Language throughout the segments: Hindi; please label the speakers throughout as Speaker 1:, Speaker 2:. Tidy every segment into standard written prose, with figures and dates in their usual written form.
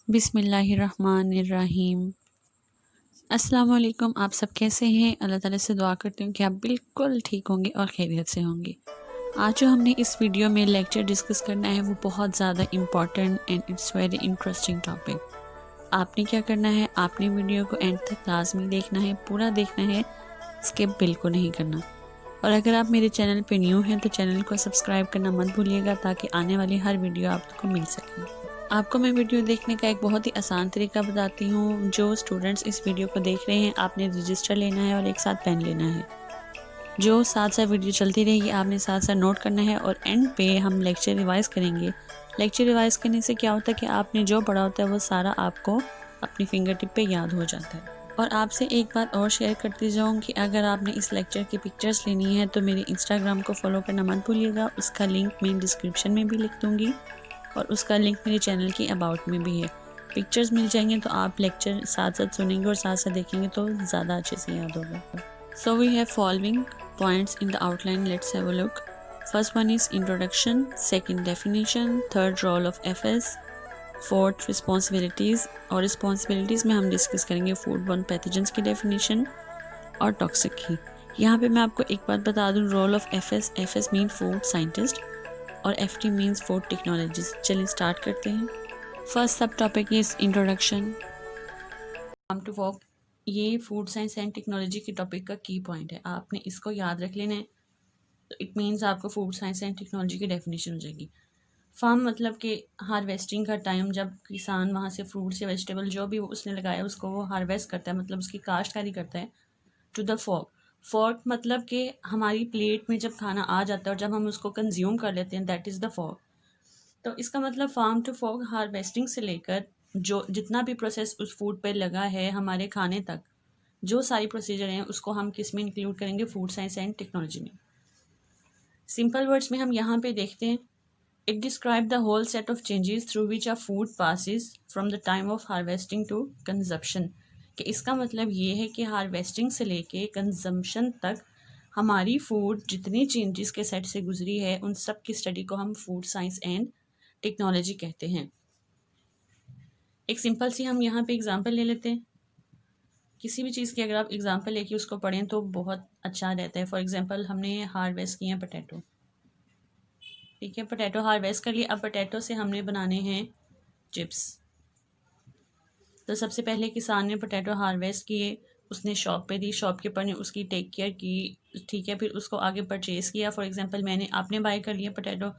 Speaker 1: बिस्मिल्लाहिर्रहमानिर्रहीम। अस्सलाम वालेकुम। आप सब कैसे हैं? अल्लाह ताला से दुआ करती हूँ कि आप बिल्कुल ठीक होंगे और खैरियत से होंगे। आज जो हमने इस वीडियो में लेक्चर डिस्कस करना है वो बहुत ज़्यादा important and it's very interesting topic. आपने क्या करना है, आपने वीडियो को एंड तक लाजमी देखना है, पूरा देखना है, स्किप बिल्कुल नहीं करना। और अगर आप मेरे चैनल पे न्यू हैं तो चैनल को सब्सक्राइब करना मत भूलिएगा ताकि आने वाली हर वीडियो आपको मिल सके। आपको मैं वीडियो देखने का एक बहुत ही आसान तरीका बताती हूँ। जो स्टूडेंट्स इस वीडियो को देख रहे हैं, आपने रजिस्टर लेना है और एक साथ पेन लेना है। जो साथ साथ वीडियो चलती रहेगी आपने साथ साथ नोट करना है और एंड पे हम लेक्चर रिवाइज करेंगे। लेक्चर रिवाइज करने से क्या होता है कि आपने जो पढ़ा होता है वो सारा आपको अपनी फिंगर टिप पे याद हो जाता है। और आपसे एक बात और शेयर करती जाऊँ कि अगर आपने इस लेक्चर की पिक्चर्स लेनी है तो मेरे इंस्टाग्राम को फॉलो करना मत भूलिएगा। उसका लिंक मैं डिस्क्रिप्शन में भी लिख दूँगी और उसका लिंक मेरे चैनल की अबाउट में भी है। पिक्चर्स मिल जाएंगे तो आप लेक्चर साथ साथ सुनेंगे और साथ साथ देखेंगे तो ज़्यादा अच्छे से याद होगा। So we have following points in the outline, let's have a look. First one is introduction, second definition, third role of FS, fourth responsibilities. और रिस्पॉन्सिबिलिटीज़ में हम डिस्कस करेंगे फूड बॉर्न पैथोजेंस की डेफिनेशन और टॉक्सिक की। यहाँ पे मैं आपको एक बात बता दूँ, role of FS, FS mean food scientist और एफटी मीन्स फूड टेक्नोलॉजीज। चलिए स्टार्ट करते हैं। First subtopic is introduction. Come to work, ये फूड साइंस एंड टेक्नोलॉजी की टॉपिक का की पॉइंट है, आपने इसको याद रख लेना है। तो इट मीन्स आपको फूड साइंस एंड टेक्नोलॉजी की डेफिनेशन हो जाएगी। फार्म मतलब कि हार्वेस्टिंग का टाइम, जब किसान वहाँ से फ्रूट या वेजिटेबल जो भी उसने लगाया उसको वो हार्वेस्ट करता है, मतलब उसकी काश्तकारी करता है। टू द फॉर्क, फॉर्क मतलब कि हमारी प्लेट में जब खाना आ जाता है और जब हम उसको कंज्यूम कर लेते हैं, दैट इज़ द फॉर्क। तो इसका मतलब फार्म टू फॉर्क हार्वेस्टिंग से लेकर जो जितना भी प्रोसेस उस फूड पर लगा है हमारे खाने तक, जो सारी प्रोसीजर हैं उसको हम किस में इंक्लूड करेंगे, फूड साइंस एंड टेक्नोलॉजी में। सिंपल वर्ड्स में हम यहाँ पे देखते हैं, it describe the whole set of changes through which a food passes from the time of harvesting to consumption. कि इसका मतलब ये है कि हार्वेस्टिंग से लेके कंजम्पशन तक हमारी फूड जितनी चेंजेस के सेट से गुजरी है उन सब की स्टडी को हम फूड साइंस एंड टेक्नोलॉजी कहते हैं। एक सिंपल सी हम यहाँ पे एग्जांपल ले लेते हैं। किसी भी चीज़ की अगर आप एग्जांपल लेके उसको पढ़ें तो बहुत अच्छा रहता है। फॉर एग्जांपल हमने हार्वेस्ट किए हैं पोटैटो, ठीक है, पोटैटो हार्वेस्ट कर लिए। अब पोटैटो से हमने बनाने हैं चिप्स। तो सबसे पहले किसान ने पोटैटो हार्वेस्ट किए, उसने शॉप पे दी, शॉपकीपर ने उसकी टेक केयर की, ठीक है, फिर उसको आगे परचेज़ किया। फॉर एग्जांपल आपने बाय कर लिया पोटैटो,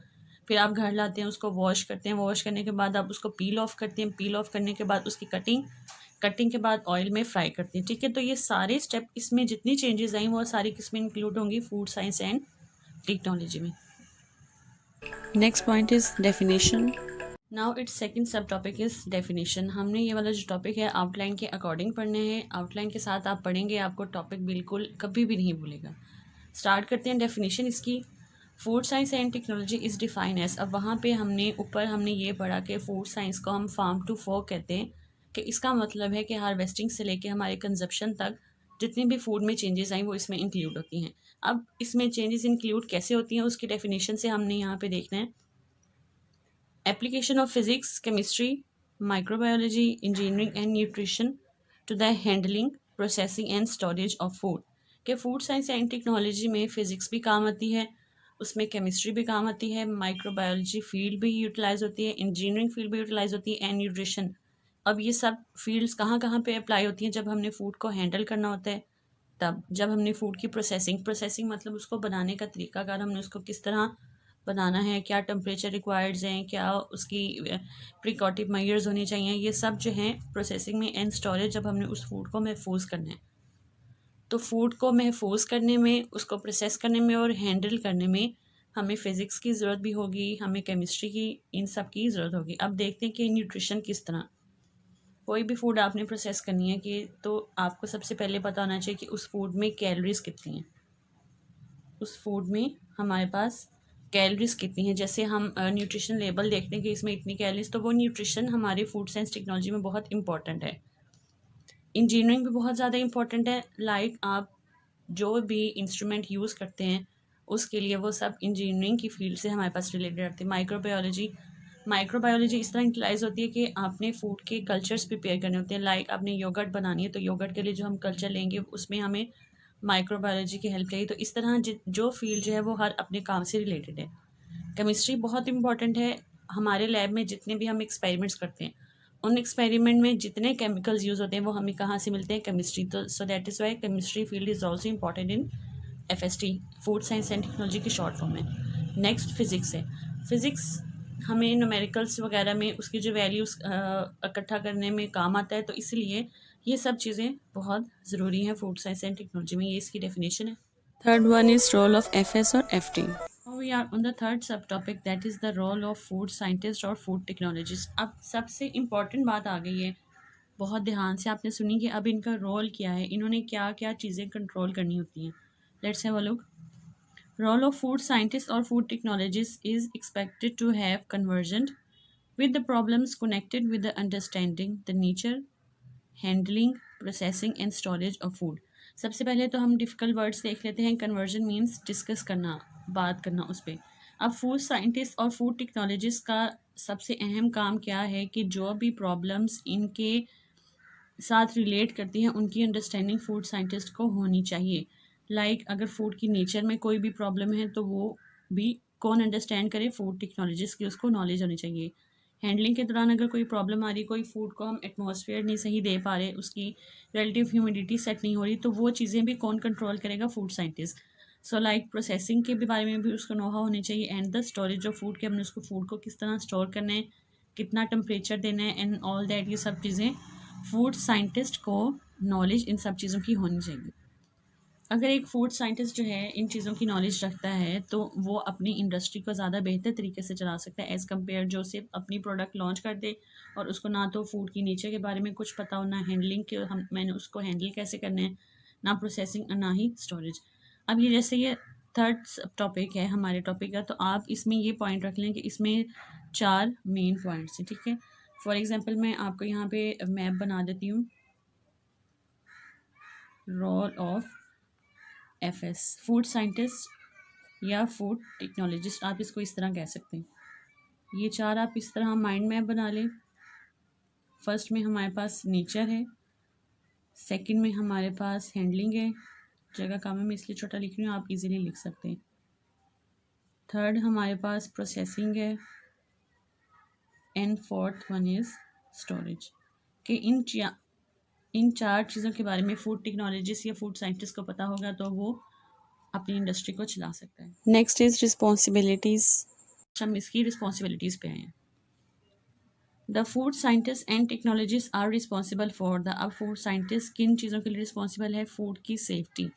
Speaker 1: फिर आप घर लाते हैं, उसको वॉश करते हैं, वॉश करने के बाद आप उसको पील ऑफ करते हैं, पील ऑफ करने के बाद उसकी कटिंग, कटिंग के बाद ऑयल में फ्राई करते हैं, ठीक है। तो ये सारे स्टेप, इसमें जितनी चेंजेस आई वो सारी किस में इंक्लूड होंगी, फूड साइंस एंड टेक्नोलॉजी में। Next point is definition. Now it's second सब टॉपिक इज डेफिनेशन। हमने ये वाला जो टॉपिक है आउटलाइन के अकॉर्डिंग पढ़ने हैं। आउटलाइन के साथ आप पढ़ेंगे, आपको टॉपिक बिल्कुल कभी भी नहीं भूलेगा। स्टार्ट करते हैं डेफिनेशन इसकी। Food science and technology is define as, अब वहाँ पे हमने ये पढ़ा कि फूड साइंस को हम फार्म टू फोर्क कहते हैं। कि इसका मतलब है कि हार्वेस्टिंग से लेके हमारे कंजप्शन तक जितनी भी फूड में चेंजेस आई वो इसमें इंक्लूड होती हैं। अब इसमें चेंजेस इंक्लूड कैसे होती हैं उसकी डेफिनेशन से हमने यहाँ पे देखना है। Application of physics, chemistry, microbiology, engineering and nutrition to the handling, processing and storage of food। के फूड साइंस एंड टेक्नोलॉजी में फ़िज़िक्स भी काम आती है, उसमें केमिस्ट्री भी काम आती है, माइक्रोबायोलॉजी फील्ड भी यूटिलाइज होती है, इंजीनियरिंग फील्ड भी यूटिलाइज होती है, एंड न्यूट्रिशन। अब ये सब फील्ड्स कहाँ कहाँ पे अप्लाई होती हैं, जब हमने फूड को हैंडल करना होता है तब, जब हमने फूड की प्रोसेसिंग, प्रोसेसिंग मतलब उसको बनाने का तरीकाकार, हमने उसको किस तरह बनाना है, क्या टेम्परेचर रिक्वायर्ड्स हैं, क्या उसकी प्रिकॉटिव मेजर्स होनी चाहिए, ये सब जो हैं प्रोसेसिंग में। एंड स्टोरेज, जब हमने उस फूड को महफूज करना है, तो फूड को महफूज करने में, उसको प्रोसेस करने में और हैंडल करने में हमें फ़िज़िक्स की ज़रूरत भी होगी, हमें केमिस्ट्री की, इन सब की ज़रूरत होगी। अब देखते हैं कि न्यूट्रिशन किस तरह। कोई भी फूड आपने प्रोसेस करनी है कि तो आपको सबसे पहले पता होना चाहिए कि उस फूड में कैलोरीज कितनी हैं, उस फूड में हमारे पास कैलोरीज कितनी हैं। जैसे हम न्यूट्रिशन लेबल देखते हैं कि इसमें इतनी कैलोरीज, तो वो न्यूट्रिशन हमारे फूड साइंस टेक्नोलॉजी में बहुत इंपॉर्टेंट है। इंजीनियरिंग भी बहुत ज़्यादा इंपॉर्टेंट है। लाइक आप जो भी इंस्ट्रूमेंट यूज़ करते हैं उसके लिए वो सब इंजीनियरिंग की फील्ड से हमारे पास रिलेटेड रहते हैं। माइक्रोबायोलॉजी, माइक्रोबायोलॉजी इस तरह यूटिलाइज होती है कि आपने फूड के कल्चर्स प्रिपेयर करने होते हैं। लाइक आपने योगर्ट बनानी है तो योगर्ट के लिए जो हम कल्चर लेंगे उसमें हमें माइक्रोबायोलॉजी की हेल्प चाहिए। तो इस तरह जो फील्ड जो है वो हर अपने काम से रिलेटेड है। केमिस्ट्री बहुत इंपॉर्टेंट है। हमारे लैब में जितने भी हम एक्सपेरिमेंट्स करते हैं उन एक्सपेरिमेंट में जितने केमिकल्स यूज़ होते हैं वो हमें कहाँ से मिलते हैं, केमिस्ट्री। तो so that is why chemistry field is also important in FST, food science and technology की शॉर्ट फॉर्म है। नेक्स्ट फिज़िक्स है। फिज़िक्स हमें न्यूमेरिकल्स वगैरह में उसकी जो वैल्यूज़ इकट्ठा करने में काम आता है, तो इसलिए ये सब चीज़ें बहुत ज़रूरी हैं फूड साइंस एंड टेक्नोलॉजी में। ये इसकी डेफिनेशन है। Third one is role of FS और FT। We are on the third subtopic, that is the role of food scientist और food technologist। अब सबसे इम्पॉर्टेंट बात आ गई है, बहुत ध्यान से आपने सुनी कि अब इनका रोल क्या है, इन्होंने क्या क्या चीज़ें कंट्रोल करनी होती हैं। Let's have a look. Role of food scientists or food technologists is expected to have convergent with the problems connected with the understanding the nature, handling, processing and storage of food। सबसे पहले तो हम डिफ़िकल्ट वर्ड्स देख लेते हैं। कन्वर्जन मीन्स डिस्कस करना, बात करना उस पर। अब फूड साइंटिस्ट और फूड टेक्नोलॉजिस्ट का सबसे अहम काम क्या है कि जो भी प्रॉब्लम्स इनके साथ रिलेट करती हैं उनकी अंडरस्टैंडिंग फूड साइंटिस्ट को होनी चाहिए। लाइक अगर फूड की नेचर में कोई भी प्रॉब्लम है तो वो भी कौन अंडरस्टैंड करे, फूड टेक्नोलॉजिस्ट की उसको नॉलेज होनी चाहिए। हैंडलिंग के दौरान अगर कोई प्रॉब्लम आ रही, कोई फूड को हम एटमॉस्फेयर नहीं सही दे पा रहे, उसकी रिलेटिव ह्यूमिडिटी सेट नहीं हो रही, तो वो चीज़ें भी कौन कंट्रोल करेगा, food scientist. So like processing के भी बारे में भी उसको नोहा होनी चाहिए। And the storage of food, के हमने उसको फूड को किस तरह स्टोर करना है, कितना टेम्परेचर देना है एंड ऑल दैट, ये सब चीज़ें फूड साइंटिस्ट को नॉलेज इन सब चीज़ों की होनी चाहिए। अगर एक फूड साइंटिस्ट जो है इन चीज़ों की नॉलेज रखता है तो वो अपनी इंडस्ट्री को ज़्यादा बेहतर तरीके से चला सकता है एज़ कम्पेयर जो सिर्फ अपनी प्रोडक्ट लॉन्च कर दे और उसको ना तो फूड की नेचर के बारे में कुछ पता हो, ना हैंडलिंग के मैंने उसको हैंडल कैसे करना है, ना प्रोसेसिंग और ना ही स्टोरेज। अब ये जैसे ये थर्ड टॉपिक है हमारे टॉपिक का, तो आप इसमें ये पॉइंट रख लें कि इसमें 4 मेन पॉइंट्स हैं, ठीक है। फॉर एग्जांपल मैं आपको यहाँ पे मैप बना देती हूँ। Role of FS, food scientist या फूड टेक्नोलॉजिस्ट, आप इसको इस तरह कह सकते हैं। ये 4 आप इस तरह माइंड मैप बना लें। फर्स्ट में हमारे पास नेचर है, सेकंड में हमारे पास हैंडलिंग है, जगह कम है मैं इसलिए छोटा लिख रही हूँ, आप इजीली लिख सकते हैं। थर्ड हमारे पास प्रोसेसिंग है and fourth one is storage. कि इन 4 चीज़ों के बारे में फूड टेक्नोलॉजिस्ट या फूड साइंटिस्ट को पता होगा तो वो अपनी इंडस्ट्री को चला सकता है। Next is responsibilities. हम इसकी रिस्पॉन्सिबिलिटीज़ पे आए हैं। The food scientist and technologist are responsible for the. अब फूड साइंटिस्ट किन चीज़ों के लिए रिस्पॉन्सिबल है? फूड की सेफ्टी।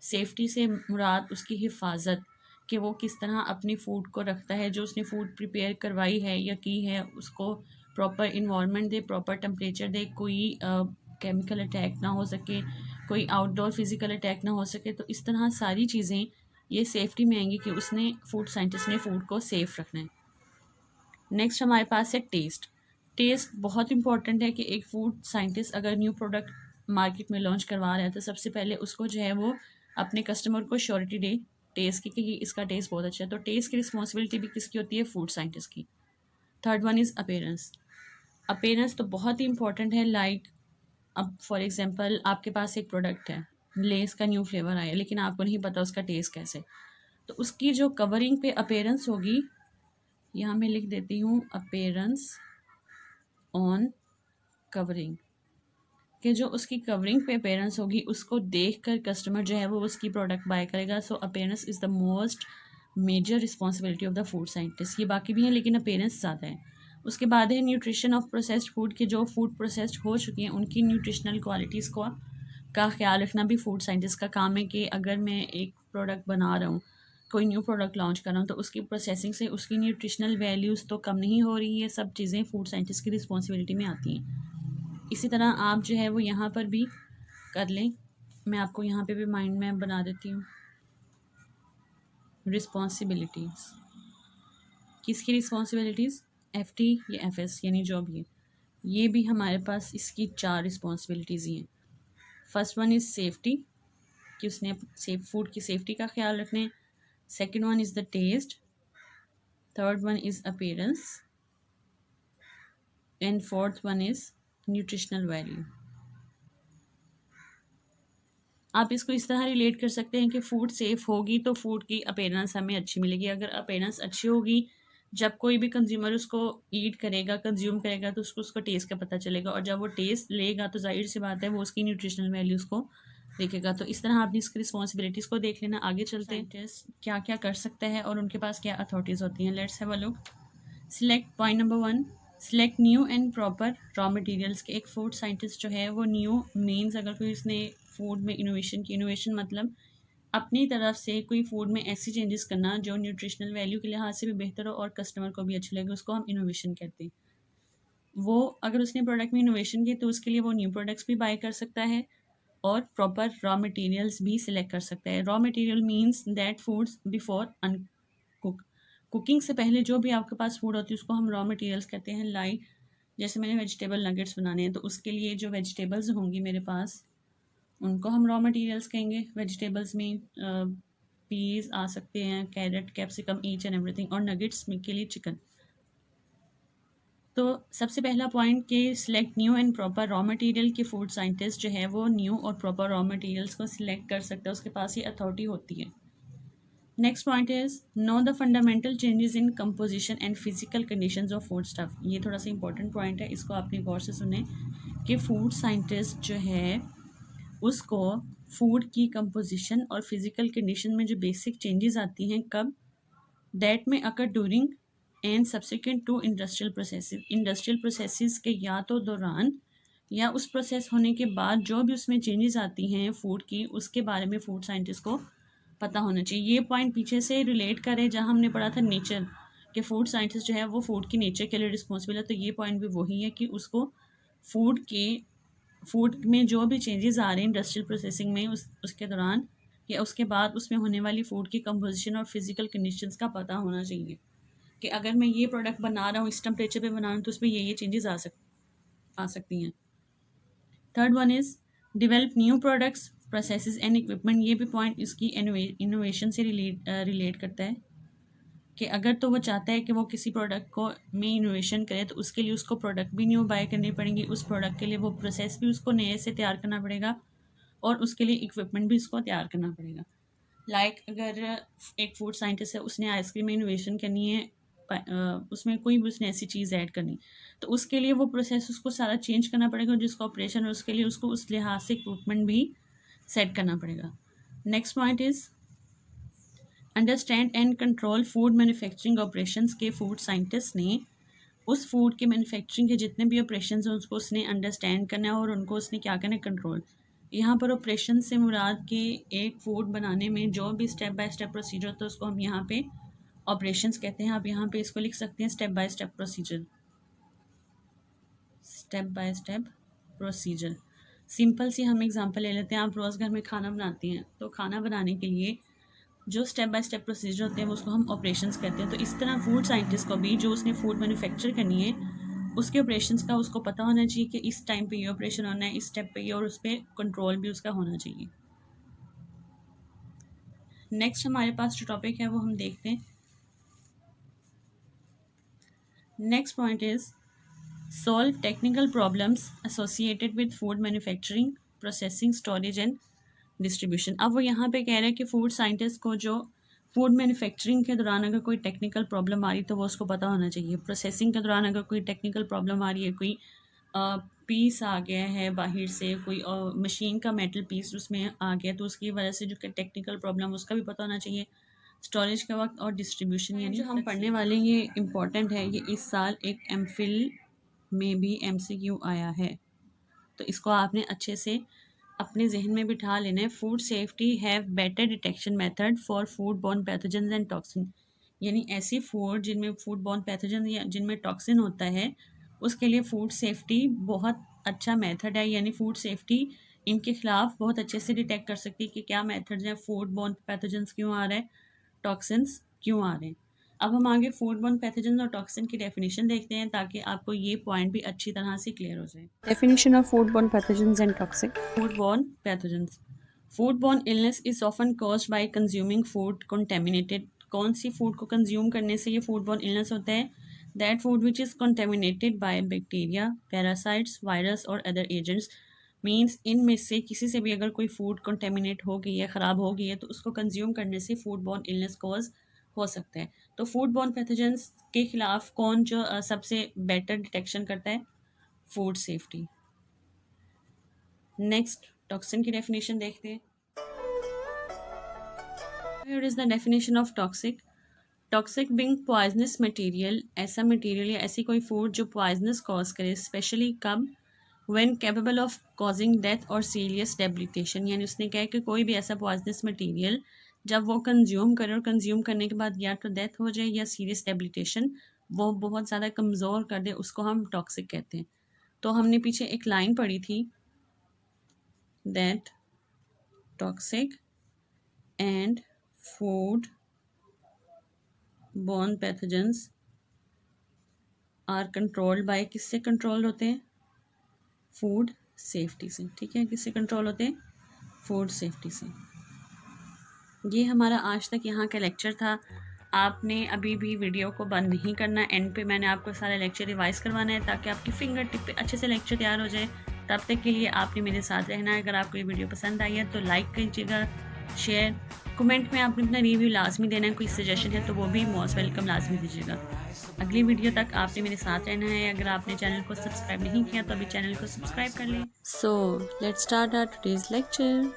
Speaker 1: सेफ्टी से मुराद उसकी हिफाजत, कि वो किस तरह अपनी फ़ूड को रखता है, जो उसने फ़ूड प्रिपेयर करवाई है या की है उसको proper environment they, proper temperature दे, कोई केमिकल अटैक ना हो सके, कोई आउटडोर फिज़िकल अटैक ना हो सके। तो इस तरह सारी चीज़ें ये सेफ्टी में आएंगी कि उसने फूड साइंटिस्ट ने फ़ूड को सेफ़ रखना है। नेक्स्ट हमारे पास है टेस्ट। टेस्ट बहुत इंपॉर्टेंट है कि एक फूड साइंटिस्ट अगर न्यू प्रोडक्ट मार्केट में लॉन्च करवा रहा है तो सबसे पहले उसको जो है वो अपने कस्टमर को श्योरिटी दे टेस्ट की कि इसका टेस्ट बहुत अच्छा है। तो टेस्ट की रिस्पॉन्सिबिलिटी भी किसकी होती है? फूड साइंटिस्ट की। Third one is appearance. Appearance तो बहुत ही इंपॉर्टेंट है। लाइक अब फॉर एग्जांपल आपके पास एक प्रोडक्ट है, लेस का न्यू फ्लेवर आया, लेकिन आपको नहीं पता उसका टेस्ट कैसे, तो उसकी जो कवरिंग पे अपेयरेंस होगी, यहाँ मैं लिख देती हूँ अपेयरेंस ऑन कवरिंग, कि जो उसकी कवरिंग पे अपेयरेंस होगी उसको देखकर कस्टमर जो है वो उसकी प्रोडक्ट बाय करेगा। So appearance is the most major responsibility of the food scientist. ये बाकी भी हैं लेकिन अपेयरेंस ज़्यादा है। उसके बाद है न्यूट्रिशन ऑफ प्रोसेस्ड फूड, के जो फूड प्रोसेस्ड हो चुकी हैं उनकी न्यूट्रिशनल क्वालिटीज़ को का ख्याल रखना भी फूड साइंटिस्ट का काम है। कि अगर मैं एक प्रोडक्ट बना रहा हूँ, कोई न्यू प्रोडक्ट लॉन्च कर रहा हूँ, तो उसकी प्रोसेसिंग से उसकी न्यूट्रिशनल वैल्यूज़ तो कम नहीं हो रही, ये सब चीज़ें फूड साइंटिस्ट की रिस्पॉन्सिबिलिटी में आती हैं। इसी तरह आप जो है वो यहाँ पर भी कर लें। मैं आपको यहाँ पे भी माइंड मैप बना देती हूँ। रिस्पॉन्सिबिलिटीज़, किसकी रिस्पॉन्सिबिलिटीज़? FT या FS, यानी जो भी है, ये भी हमारे पास इसकी 4 रिस्पॉन्सिबिलिटीज़ ही हैं। फर्स्ट वन इज़ सेफ्टी, कि उसने सेफ फूड की सेफ्टी का ख्याल रखना है। Second one is the taste. Third one is appearance. And fourth one is nutritional value. आप इसको इस तरह रिलेट कर सकते हैं कि फूड सेफ़ होगी तो फूड की अपीयरेंस हमें अच्छी मिलेगी। अगर अपीयरेंस अच्छी होगी, जब कोई भी कंज्यूमर उसको ईट करेगा, कंज्यूम करेगा, तो उसको उसका टेस्ट का पता चलेगा, और जब वो टेस्ट लेगा तो ज़ाहिर-सी बात है वो उसकी न्यूट्रिशनल वैल्यूज़ को देखेगा। तो इस तरह आपने इसकी रिस्पॉन्सिबिलिटीज़ को देख लेना। आगे चलते हैं, साइंटिस्ट क्या-क्या कर सकता है और उनके पास क्या अथॉरिटीज़ होती हैं। Let's have a look. Select point number 1, select new and proper raw materials. के एक फूड साइंटिस्ट जो है वो न्यू मीन्स, अगर कोई उसने फूड में इनोवेशन की, इनोवेशन मतलब अपनी तरफ से कोई फूड में ऐसी चेंजेस करना जो न्यूट्रिशनल वैल्यू के लिहाज से भी बेहतर हो और कस्टमर को भी अच्छी लगे, उसको हम इनोवेशन कहते हैं। वो अगर उसने प्रोडक्ट में इनोवेशन की तो उसके लिए वो न्यू प्रोडक्ट्स भी बाय कर सकता है और प्रॉपर रॉ मटेरियल्स भी सिलेक्ट कर सकता है। Raw material means that foods before अनकुक, cooking से पहले जो भी आपके पास फूड होती है उसको हम रॉ मटेरियल्स कहते हैं। लाइक जैसे मैंने वेजिटेबल नगेट्स बनाने हैं तो उसके लिए जो वेजिटेबल्स होंगी मेरे पास, उनको हम रॉ मटेरियल्स कहेंगे। वेजिटेबल्स में पीस आ सकते हैं, carrot, capsicum, each and everything, और नगेट्स में के लिए चिकन। तो सबसे पहला पॉइंट कि select new and proper raw material, की फूड साइंटिस्ट जो है वो न्यू और प्रॉपर रॉ मटेरियल्स को सिलेक्ट कर सकता है, उसके पास ये अथॉरिटी होती है। Next point is know the fundamental changes in composition and physical conditions of food stuff. ये थोड़ा सा इंपॉर्टेंट पॉइंट है, इसको आपने गौर से सुने कि फूड साइंटिस्ट जो है उसको फूड की कंपोजिशन और फिजिकल कंडीशन में जो बेसिक चेंजेस आती हैं कब, that may occur during and subsequent to industrial processes. Industrial processes के या तो दौरान या उस प्रोसेस होने के बाद जो भी उसमें चेंजेस आती हैं फूड की, उसके बारे में फूड साइंटिस्ट को पता होना चाहिए। ये पॉइंट पीछे से रिलेट करे जहाँ हमने पढ़ा था नेचर, कि फूड साइंटिस्ट जो है वो फूड की नेचर के लिए रिस्पॉन्सिबल है। तो ये पॉइंट भी वही है कि उसको फूड में जो भी चेंजेस आ रहे हैं इंडस्ट्रियल प्रोसेसिंग में उसके दौरान या उसके बाद उसमें होने वाली फूड की कंपोजिशन और फिजिकल कंडीशंस का पता होना चाहिए कि अगर मैं ये प्रोडक्ट बना रहा हूँ, इस टेम्परेचर पे बना रहा हूँ, तो उसमें ये चेंजेस आ सकती हैं। Third one is develop new products, processes and equipment. ये भी पॉइंट इसकी इनोवेशन से रिलेट करता है कि अगर तो वो चाहता है कि वो किसी प्रोडक्ट को में इनोवेशन करे तो उसके लिए उसको प्रोडक्ट भी न्यू बाय करनी पड़ेंगी, उस प्रोडक्ट के लिए वो प्रोसेस भी उसको नए से तैयार करना पड़ेगा और उसके लिए इक्विपमेंट भी उसको तैयार करना पड़ेगा। लाइक अगर एक फूड साइंटिस्ट है, उसने आइसक्रीम में इनोवेशन करनी है, उसमें कोई भी उसने ऐसी चीज़ ऐड करनी, तो उसके लिए वो प्रोसेस उसको सारा चेंज करना पड़ेगा, जिसका ऑपरेशन है उसके लिए उसको उस लिहाज से इक्विपमेंट भी सेट करना पड़ेगा। Next point is understand and control food manufacturing operations. के फूड साइंटिस्ट ने उस फूड के मैन्युफैक्चरिंग के जितने भी ऑपरेशंस हैं उसको उसने अंडरस्टैंड करना है और उनको उसने क्या करना है, कंट्रोल। यहाँ पर ऑपरेशन से मुराद के एक फूड बनाने में जो भी स्टेप बाय स्टेप प्रोसीजर होता है उसको हम यहाँ पे ऑपरेशंस कहते हैं। आप यहाँ पे इसको लिख सकते हैं step by step procedure. Step by step procedure simple सी हम एग्जांपल ले लेते हैं। आप रोज़ घर में खाना बनाती हैं तो खाना बनाने के लिए जो स्टेप बाय स्टेप प्रोसीजर होते हैं उसको हम ऑपरेशंस कहते हैं। तो इस तरह फूड साइंटिस्ट को भी जो उसने फूड मैन्युफैक्चर करनी है उसके ऑपरेशंस का उसको पता होना चाहिए कि इस टाइम पे ये ऑपरेशन होना है, इस स्टेप पे ये, और उस पर कंट्रोल भी उसका होना चाहिए। नेक्स्ट हमारे पास जो टॉपिक है वो हम देखते हैं। Next point is solve technical problems associated with food manufacturing, processing, storage and distribution. अब वो यहाँ पे कह रहे हैं कि फूड साइंटिस्ट को जो फूड मैन्युफैक्चरिंग के दौरान अगर कोई टेक्निकल प्रॉब्लम आ रही तो वो उसको पता होना चाहिए। प्रोसेसिंग के दौरान अगर कोई टेक्निकल प्रॉब्लम आ रही है, कोई पीस आ गया है बाहर से, कोई मशीन का मेटल पीस उसमें आ गया तो उसकी वजह से जो टेक्निकल प्रॉब्लम उसका भी पता होना चाहिए। स्टोरेज के वक्त और डिस्ट्रीब्यूशन, यानी जो हम पढ़ने वाले ये इम्पॉर्टेंट है। ये इस साल एक एमफिल में भी MCQ आया है, तो इसको आपने अच्छे से अपने जहन में बिठा लेना है। Food safety have better detection method for food borne pathogen and toxin. यानी ऐसी फूड जिनमें फूड बॉर्न पैथोजन या जिनमें टॉक्सिन होता है उसके लिए फूड सेफ्टी बहुत अच्छा मेथड है। यानी फूड सेफ्टी इनके खिलाफ बहुत अच्छे से डिटेक्ट कर सकती है कि क्या मेथड्स हैं, फूड बॉर्न पैथोजन्स क्यों आ रहे हैं, टॉक्सिन्स क्यों आ रहे हैं। अब हम आगे फूड बॉर्न पैथोजन और टॉक्सिन की डेफिनेशन देखते हैं ताकि आपको ये पॉइंट भी अच्छी तरह से क्लियर हो जाए। Definition of food borne pathogens and toxic. Food borne pathogens, food borne illness is often caused by consuming food contaminated. कौन सी फूड को कंज्यूम करने से ये फूड बॉर्न इलनेस होता है, that food which is contaminated by bacteria, parasites, virus और अदर एजेंट्स मीन्स इनमें से किसी से भी अगर कोई फूड कंटेमिनेट हो गई है, ख़राब हो गई है, तो उसको कंज्यूम करने से फूड बॉर्न इलनेस कॉज हो सकता है। तो फूड बॉर्न पैथोजेंस के खिलाफ कौन जो सबसे बेटर डिटेक्शन करता है? Food safety. नेक्स्ट टॉक्सिन की डेफिनेशन देखते हैं। Here is the definition of toxic. Toxic being poisonous material, ऐसा मटेरियल या ऐसी कोई फूड जो पॉइजनस कॉज करे, स्पेशली कब? When capable of causing death और सीरियस डेबिलिटेशन। यानी उसने कहा कि कोई भी ऐसा पॉइजनस मटेरियल जब वो कंज्यूम करे और कंज्यूम करने के बाद या तो डेथ हो जाए या सीरियस डेबिलिटेशन, वो बहुत ज़्यादा कमज़ोर कर दे, उसको हम टॉक्सिक कहते हैं। तो हमने पीछे एक लाइन पढ़ी थी, that toxic and food borne pathogens are controlled by, किससे कंट्रोल होते हैं? फूड सेफ्टी से। ठीक है, किससे कंट्रोल होते हैं? फूड सेफ्टी से। ये हमारा आज तक यहाँ का लेक्चर था। आपने अभी भी वीडियो को बंद नहीं करना, एंड पे मैंने आपको सारे लेक्चर रिवाइज करवाना है ताकि आपकी फिंगर टिप पे अच्छे से लेक्चर तैयार हो जाए। तब तक के लिए आपने मेरे साथ रहना है। अगर आपको ये वीडियो पसंद आई है तो लाइक कीजिएगा, शेयर, कमेंट में आपने अपना रिव्यू लाजमी देना है। कोई सजेशन है तो वो भी मोस्ट वेलकम लाजमी दीजिएगा। अगली वीडियो तक आपने मेरे साथ रहना है। अगर आपने चैनल को सब्सक्राइब नहीं किया तो अभी चैनल को सब्सक्राइब कर लें। So let's start our today's lecture.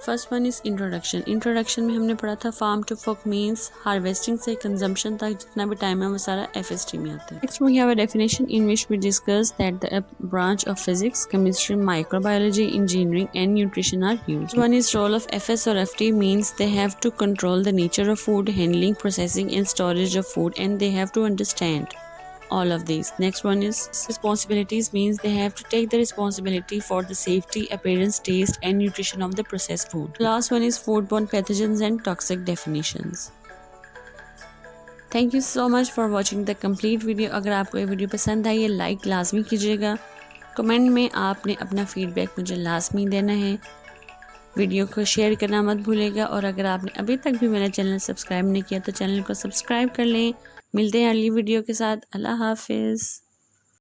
Speaker 1: First one is introduction. Introduction में हमने पढ़ा था farm to fork means harvesting से कंजम्पशन तक जितना भी टाइम है वो सारा FST में आता है। Next we have a definition in which we discuss that the branch of physics, chemistry, microbiology, engineering and nutrition are used. One is role of FS और FT means they have to control the nature of food, handling, processing and storage of food, and they have to understand all of these. Next one is responsibilities means they have to take the responsibility for the safety, appearance, taste and nutrition of the processed food. Last one is foodborne pathogens and toxic definitions. Thank you so much for watching the complete video. अगर आपको ये वीडियो पसंद आई है लाइक लाजमी कीजिएगा। कमेंट में आपने अपना फीडबैक मुझे लाजमी देना है। वीडियो को शेयर करना मत भूलिएगा, और अगर आपने अभी तक भी मेरा चैनल सब्सक्राइब नहीं किया तो चैनल को सब्सक्राइब कर लें। मिलते हैं अगली वीडियो के साथ। अल्लाह हाफिज़।